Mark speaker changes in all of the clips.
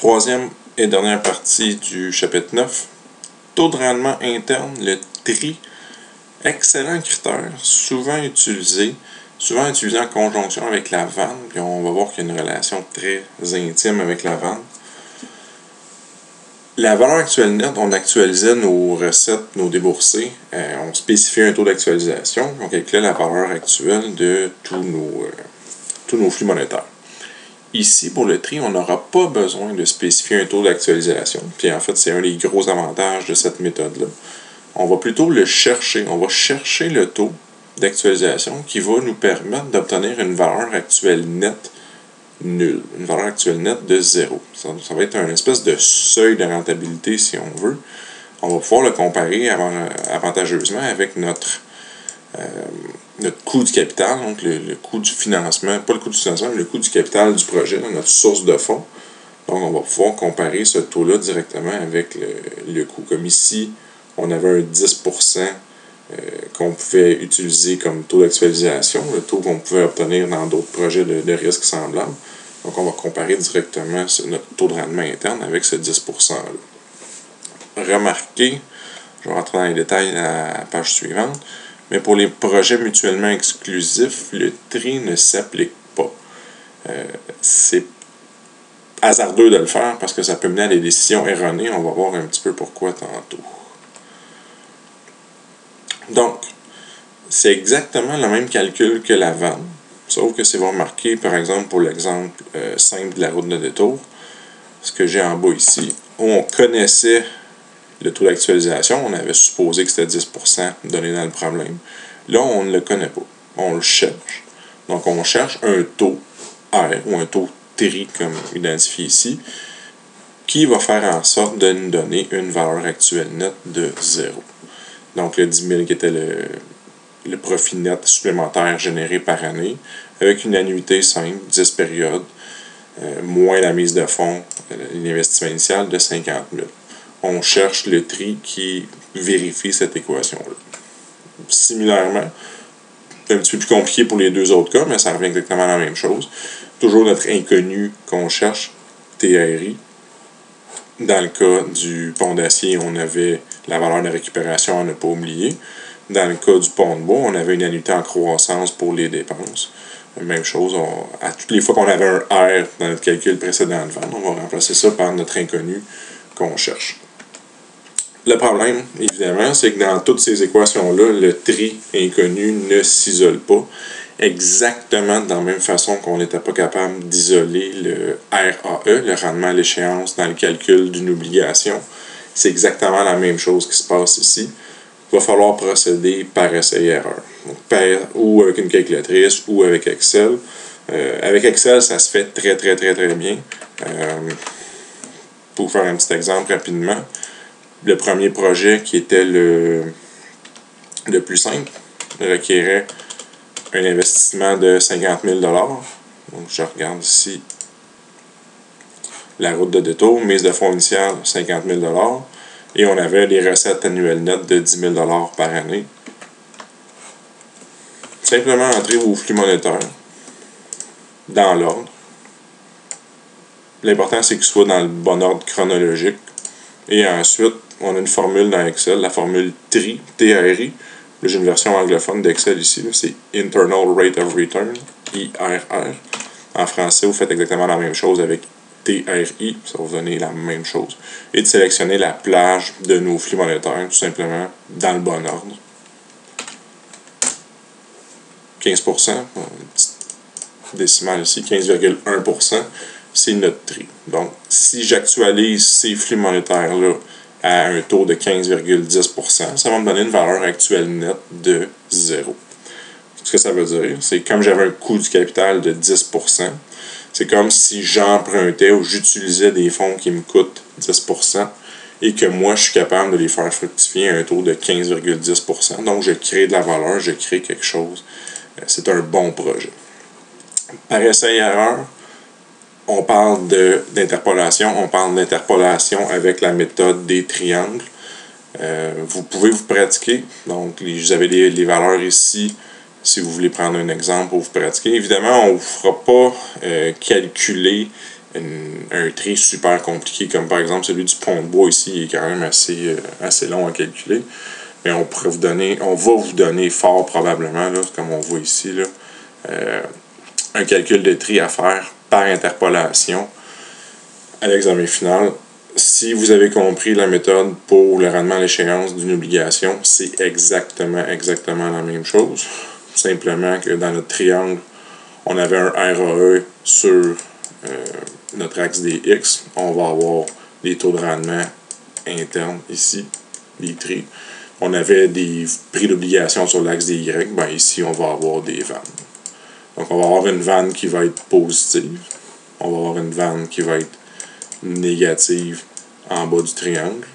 Speaker 1: Troisième et dernière partie du chapitre 9. Taux de rendement interne, le tri. Excellent critère, souvent utilisé en conjonction avec la vente. Puis on va voir qu'il y a une relation très intime avec la vente. La valeur actuelle nette, on actualisait nos recettes, nos déboursés. On spécifiait un taux d'actualisation. On calculait la valeur actuelle de tous nos flux monétaires. Ici, pour le tri, on n'aura pas besoin de spécifier un taux d'actualisation. Puis en fait, c'est un des gros avantages de cette méthode-là. On va plutôt le chercher. On va chercher le taux d'actualisation qui va nous permettre d'obtenir une valeur actuelle nette nulle. Une valeur actuelle nette de 0. Ça va être un espèce de seuil de rentabilité, si on veut. On va pouvoir le comparer avantageusement avec notre coût du capital, donc le coût du financement, pas le coût du financement, mais le coût du capital du projet, notre source de fonds. Donc, on va pouvoir comparer ce taux-là directement avec le coût. Comme ici, on avait un 10% qu'on pouvait utiliser comme taux d'actualisation, le taux qu'on pouvait obtenir dans d'autres projets de risques semblables. Donc, on va comparer directement notre taux de rendement interne avec ce 10%-là. Remarquez, je vais rentrer dans les détails à la page suivante, mais pour les projets mutuellement exclusifs, le tri ne s'applique pas. C'est hasardeux de le faire parce que ça peut mener à des décisions erronées. On va voir un petit peu pourquoi tantôt. Donc, c'est exactement le même calcul que la vente, sauf que c'est remarqué, par exemple, pour l'exemple simple de la route de détour, ce que j'ai en bas ici, où on connaissait le taux d'actualisation, on avait supposé que c'était 10% donné dans le problème. Là, on ne le connaît pas. On le cherche. Donc, on cherche un taux R ou un taux TRI, comme identifié ici, qui va faire en sorte de nous donner une valeur actuelle nette de 0. Donc, le 10 000 qui était le profit net supplémentaire généré par année, avec une annuité simple, 10 périodes, moins la mise de fonds, l'investissement initial de 50 000. On cherche le tri qui vérifie cette équation-là. Similairement, c'est un petit peu plus compliqué pour les deux autres cas, mais ça revient exactement à la même chose. Toujours notre inconnu qu'on cherche, TRI. Dans le cas du pont d'acier, on avait la valeur de récupération à ne pas oublier. Dans le cas du pont de bois, on avait une annuité en croissance pour les dépenses. Même chose, à toutes les fois qu'on avait un R dans notre calcul précédent de vente, on va remplacer ça par notre inconnu qu'on cherche. Le problème, évidemment, c'est que dans toutes ces équations-là, le tri inconnu ne s'isole pas exactement de la même façon qu'on n'était pas capable d'isoler le RAE, le rendement à l'échéance, dans le calcul d'une obligation. C'est exactement la même chose qui se passe ici. Il va falloir procéder par essai-erreur, ou avec une calculatrice, ou avec Excel. Avec Excel, ça se fait très, très, très, très bien. Pour vous faire un petit exemple rapidement, le premier projet qui était le plus simple requérait un investissement de 50 000 $. Donc, je regarde ici la route de détour, mise de fonds initiale 50 000 $. Et on avait des recettes annuelles nettes de 10 000 $ par année. Simplement entrer vos flux monétaires dans l'ordre. L'important, c'est qu'ils soient dans le bon ordre chronologique. Et ensuite, on a une formule dans Excel, la formule TRI, T-R-I. Là, j'ai une version anglophone d'Excel ici, c'est Internal Rate of Return, IRR. En français, vous faites exactement la même chose avec TRI, ça va vous donner la même chose. Et de sélectionner la plage de nos flux monétaires, tout simplement, dans le bon ordre. 15%, une petite décimale ici, 15,1%, c'est notre tri. Donc, si j'actualise ces flux monétaires-là à un taux de 15,10%, ça va me donner une valeur actuelle nette de 0. Ce que ça veut dire, c'est comme j'avais un coût du capital de 10%, c'est comme si j'empruntais ou j'utilisais des fonds qui me coûtent 10% et que moi, je suis capable de les faire fructifier à un taux de 15,10%. Donc, je crée de la valeur, je crée quelque chose. C'est un bon projet. Par essai-erreur, on parle d'interpolation. On parle d'interpolation avec la méthode des triangles. Vous pouvez vous pratiquer. Donc, vous avez les valeurs ici. Si vous voulez prendre un exemple pour vous pratiquer. Évidemment, on ne vous fera pas calculer un tri super compliqué, comme par exemple celui du pont de bois ici, il est quand même assez long à calculer. Mais on va vous donner fort probablement, là, comme on voit ici, là, un calcul de tri à faire par interpolation à l'examen final. Si vous avez compris la méthode pour le rendement à l'échéance d'une obligation, c'est exactement la même chose. Simplement que dans notre triangle, on avait un RAE sur notre axe des X. On va avoir des taux de rendement internes ici, des tris. On avait des prix d'obligation sur l'axe des Y. Ben ici, on va avoir des vannes. Donc, on va avoir une vanne qui va être positive. On va avoir une vanne qui va être négative en bas du triangle.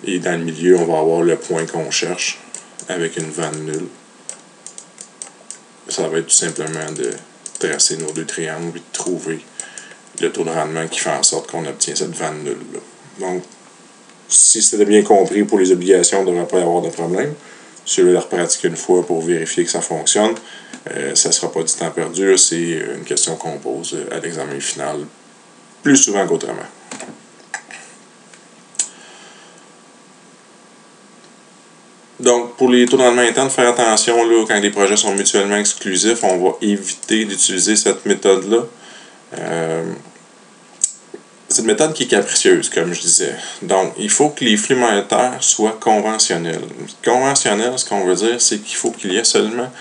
Speaker 1: Et dans le milieu, on va avoir le point qu'on cherche avec une vanne nulle. Ça va être tout simplement de tracer nos deux triangles et de trouver le taux de rendement qui fait en sorte qu'on obtient cette vanne nulle-là. Donc, si c'était bien compris pour les obligations, il ne devrait pas y avoir de problème. Si vous voulez la repratiquer une fois pour vérifier que ça fonctionne, ça ne sera pas du temps perdu. C'est une question qu'on pose à l'examen final plus souvent qu'autrement. Donc, pour les taux de rendement internes, faire attention là, quand les projets sont mutuellement exclusifs, on va éviter d'utiliser cette méthode-là. C'est une méthode qui est capricieuse, comme je disais. Donc, il faut que les flux monétaires soient conventionnels. Conventionnel, ce qu'on veut dire, c'est qu'il faut qu'il y ait seulement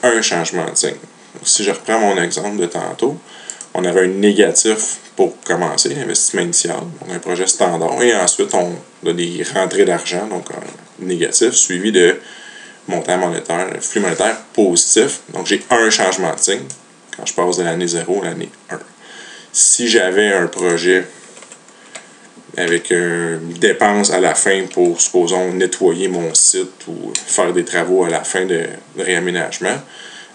Speaker 1: un changement de signe. Si je reprends mon exemple de tantôt, on avait un négatif pour commencer, l'investissement initial, donc un projet standard, et ensuite on a des rentrées d'argent, donc un négatif, suivi de montant monétaire, flux monétaire positif. Donc j'ai un changement de signe quand je passe de l'année 0 à l'année 1. Si j'avais un projet avec une dépense à la fin pour, supposons, nettoyer mon site ou faire des travaux à la fin de réaménagement,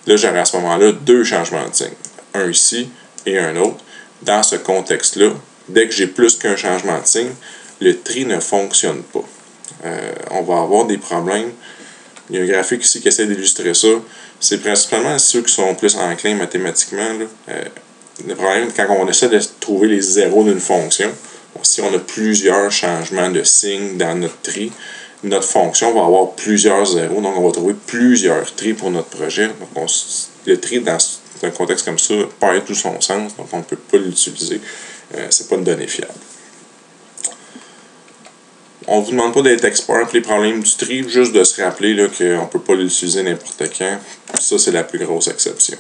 Speaker 1: là, j'aurais à ce moment-là deux changements de signe. Un ici et un autre. Dans ce contexte-là, dès que j'ai plus qu'un changement de signe, le tri ne fonctionne pas. On va avoir des problèmes. Il y a un graphique ici qui essaie d'illustrer ça. C'est principalement ceux qui sont plus enclins mathématiquement. Le problème, quand on essaie de trouver les zéros d'une fonction, si on a plusieurs changements de signes dans notre tri, notre fonction va avoir plusieurs zéros, donc on va trouver plusieurs tris pour notre projet. Donc le tri dans un contexte comme ça perd tout son sens, donc on ne peut pas l'utiliser. C'est pas une donnée fiable. On ne vous demande pas d'être expert pour les problèmes du tri, juste de se rappeler là, qu'on ne peut pas l'utiliser n'importe quand. Ça, c'est la plus grosse exception.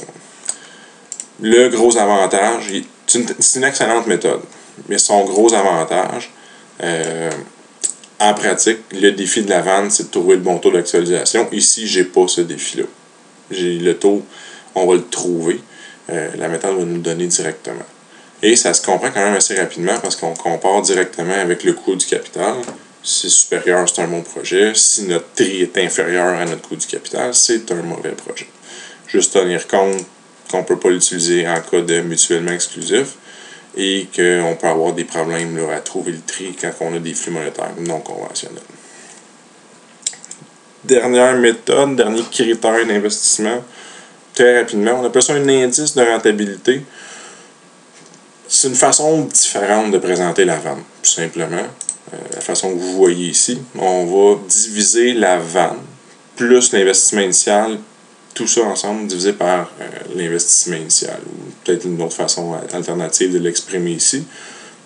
Speaker 1: Le gros avantage, c'est une excellente méthode, mais son gros avantage, en pratique, le défi de la vanne, c'est de trouver le bon taux d'actualisation. Ici, j'ai pas ce défi-là. J'ai le taux, on va le trouver. La méthode va nous le donner directement. Et ça se comprend quand même assez rapidement parce qu'on compare directement avec le coût du capital. Si c'est supérieur, c'est un bon projet. Si notre tri est inférieur à notre coût du capital, c'est un mauvais projet. Juste tenir compte qu'on ne peut pas l'utiliser en cas de mutuellement exclusif et qu'on peut avoir des problèmes là, à trouver le tri quand on a des flux monétaires non conventionnels. Dernière méthode, dernier critère d'investissement, très rapidement, on appelle ça un indice de rentabilité. C'est une façon différente de présenter la vanne, tout simplement. La façon que vous voyez ici, on va diviser la vanne plus l'investissement initial, tout ça ensemble divisé par l'investissement initial, ou peut-être une autre façon alternative de l'exprimer ici.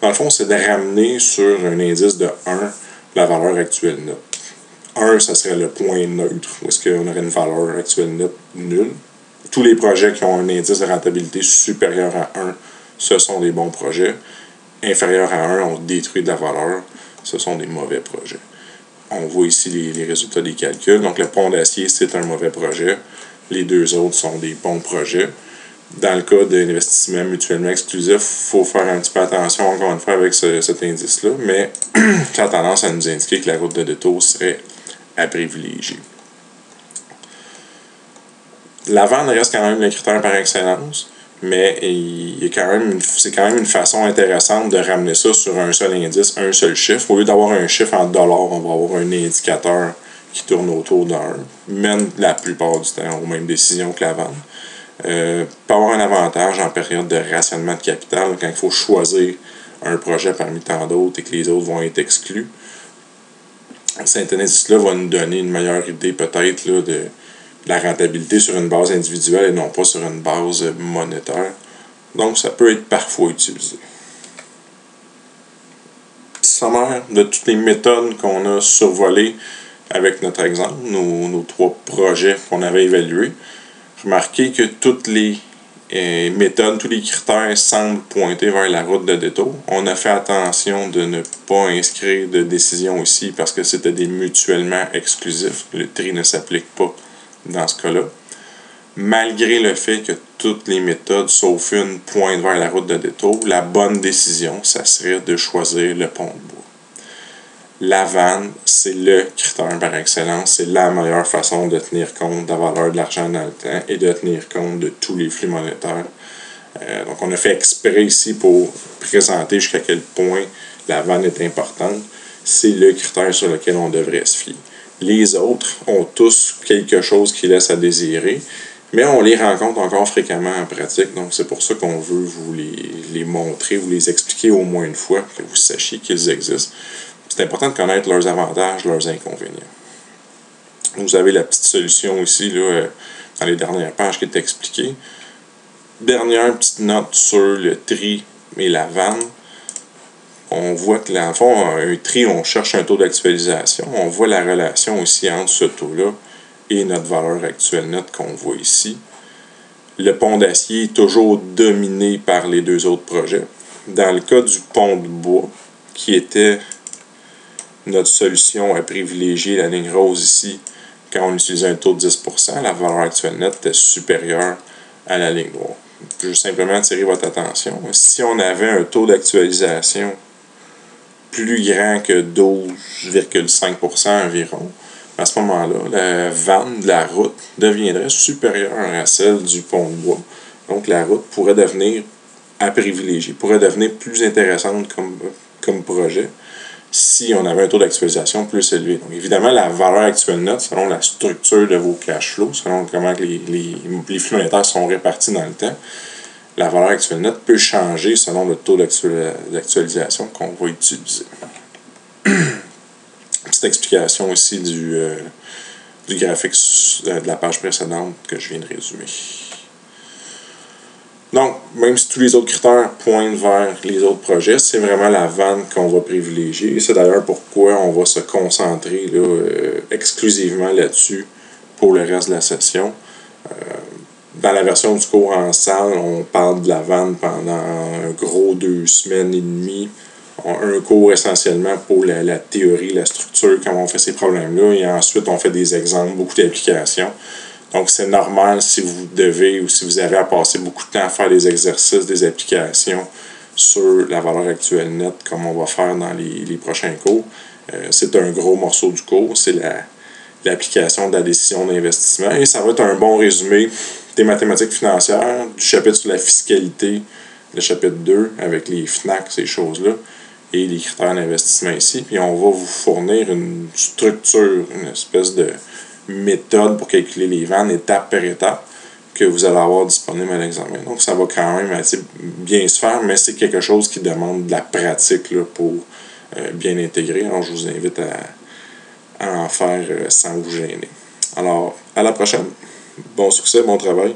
Speaker 1: Dans le fond, c'est de ramener sur un indice de 1 la valeur actuelle nette. 1, ça serait le point neutre, où est-ce qu'on aurait une valeur actuelle nette nulle. Tous les projets qui ont un indice de rentabilité supérieur à 1, ce sont des bons projets. Inférieur à 1, on détruit de la valeur. Ce sont des mauvais projets. On voit ici les résultats des calculs. Donc, le pont d'acier, c'est un mauvais projet. Les deux autres sont des bons projets. Dans le cas d'un investissement mutuellement exclusif, il faut faire un petit peu attention, encore une fois, avec cet indice-là, mais ça a tendance à nous indiquer que la route de détour serait à privilégier. La vente reste quand même le critère par excellence, mais c'est quand même une façon intéressante de ramener ça sur un seul indice, un seul chiffre. Au lieu d'avoir un chiffre en dollars, on va avoir un indicateur qui tourne autour d'un, mène la plupart du temps aux mêmes décisions que la vente. peut avoir un avantage en période de rationnement de capital, quand il faut choisir un projet parmi tant d'autres et que les autres vont être exclus. Cet analyse-là va nous donner une meilleure idée peut-être là, de la rentabilité sur une base individuelle et non pas sur une base monétaire. Donc, ça peut être parfois utilisé. Sommaire de toutes les méthodes qu'on a survolées avec notre exemple, nos 3 projets qu'on avait évalués. Remarquez que toutes les méthodes, tous les critères semblent pointer vers la route de détour. On a fait attention de ne pas inscrire de décision ici parce que c'était des mutuellement exclusifs. Le tri ne s'applique pas dans ce cas-là. Malgré le fait que toutes les méthodes, sauf une, pointent vers la route de détour, la bonne décision, ça serait de choisir le pont de bois. La vanne, c'est le critère par excellence, c'est la meilleure façon de tenir compte de la valeur de l'argent dans le temps et de tenir compte de tous les flux monétaires. Donc on a fait exprès ici pour présenter jusqu'à quel point la vanne est importante. C'est le critère sur lequel on devrait se fier. Les autres ont tous quelque chose qui laisse à désirer, mais on les rencontre encore fréquemment en pratique, donc c'est pour ça qu'on veut vous les montrer, vous les expliquer au moins une fois, que vous sachiez qu'ils existent. C'est important de connaître leurs avantages, leurs inconvénients. Vous avez la petite solution ici, là, dans les dernières pages qui est expliquée. Dernière petite note sur le tri et la vanne. On voit que, dans le fond, un tri, on cherche un taux d'actualisation. On voit la relation aussi entre ce taux-là et notre valeur actuelle nette qu'on voit ici. Le pont d'acier est toujours dominé par les 2 autres projets. Dans le cas du pont de bois, qui était notre solution à privilégier, la ligne rose ici, quand on utilisait un taux de 10%, la valeur actuelle nette était supérieure à la ligne noire. Je veux simplement attirer votre attention. Si on avait un taux d'actualisation plus grand que 12,5% environ, à ce moment-là, la vanne de la route deviendrait supérieure à celle du pont de bois. Donc la route pourrait devenir à privilégier, pourrait devenir plus intéressante comme projet si on avait un taux d'actualisation plus élevé. Donc, évidemment, la valeur actuelle nette, selon la structure de vos cash flows, selon comment les flux monétaires sont répartis dans le temps, la valeur actuelle nette peut changer selon le taux d'actualisation qu'on va utiliser. Petite explication ici du graphique de la page précédente que je viens de résumer. Donc, même si tous les autres critères pointent vers les autres projets, c'est vraiment la vanne qu'on va privilégier. Et c'est d'ailleurs pourquoi on va se concentrer là, exclusivement là-dessus pour le reste de la session. Dans la version du cours en salle, on parle de la vanne pendant un gros 2 semaines et demie. Un cours essentiellement pour la théorie, la structure, comment on fait ces problèmes-là. Et ensuite, on fait des exemples, beaucoup d'applications. Donc, c'est normal si vous devez ou si vous avez à passer beaucoup de temps à faire des exercices, des applications sur la valeur actuelle nette, comme on va faire dans les prochains cours. C'est un gros morceau du cours, c'est l'application de la décision d'investissement. Et ça va être un bon résumé des mathématiques financières, du chapitre sur la fiscalité, le chapitre 2, avec les FNAC, ces choses-là, et les critères d'investissement ici. Puis on va vous fournir une structure, une espèce de méthode pour calculer les vannes étape par étape que vous allez avoir disponible à l'examen. Donc, ça va quand même assez bien se faire, mais c'est quelque chose qui demande de la pratique là, pour bien intégrer. Alors, je vous invite à en faire sans vous gêner. Alors, à la prochaine. Bon succès, bon travail.